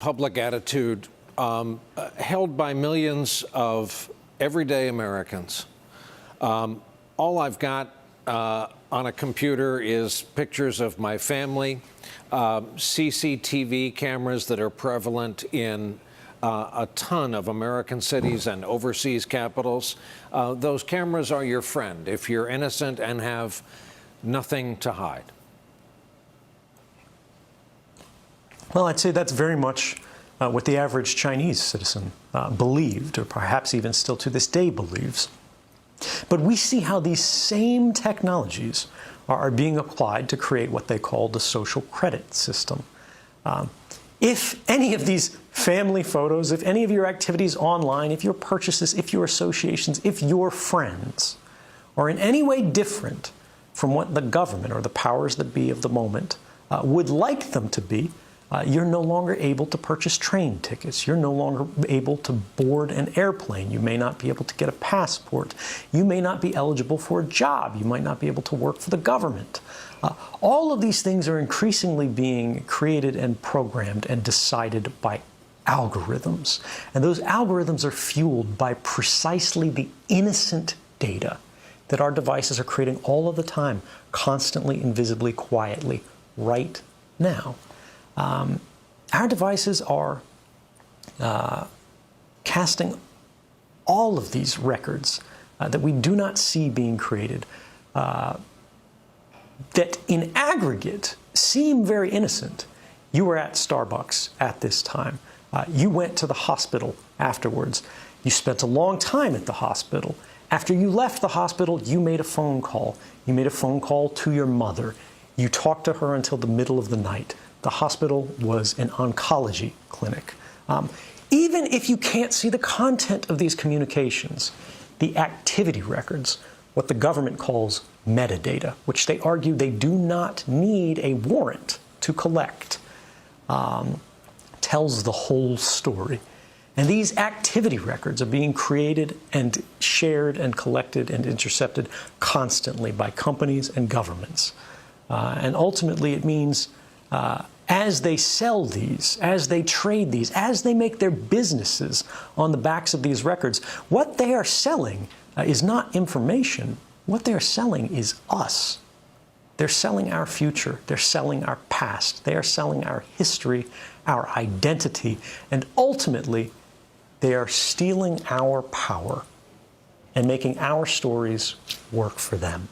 public attitude held by millions of everyday Americans. All I've got on a computer is pictures of my family, CCTV cameras that are prevalent in a ton of American cities and overseas capitals. Those cameras are your friend if you're innocent and have nothing to hide. Well, I'd say that's very much what the average Chinese citizen believed, or perhaps even still to this day believes. But we see how these same technologies are being applied to create what they call the social credit system. If any of these family photos, if any of your activities online, if your purchases, if your associations, if your friends are in any way different from what the government or the powers that be of the moment would like them to be, you're no longer able to purchase train tickets. You're no longer able to board an airplane. You may not be able to get a passport. You may not be eligible for a job. You might not be able to work for the government. All of these things are increasingly being created and programmed and decided by algorithms. And those algorithms are fueled by precisely the innocent data that our devices are creating all of the time, constantly, invisibly, quietly, right now. Our devices are casting all of these records that we do not see being created, that in aggregate seem very innocent. You were at Starbucks at this time. You went to the hospital afterwards. You spent a long time at the hospital. After you left the hospital, you made a phone call. You made a phone call to your mother. You talked to her until the middle of the night. The hospital was an oncology clinic. Even if you can't see the content of these communications, the activity records, what the government calls metadata, which they argue they do not need a warrant to collect, tells the whole story. And these activity records are being created and shared and collected and intercepted constantly by companies and governments. And ultimately it means as they sell these, as they trade these, as they make their businesses on the backs of these records, what they are selling is not information. What they are selling is us. They're selling our future. They're selling our past. They are selling our history, our identity, and ultimately, they are stealing our power and making our stories work for them.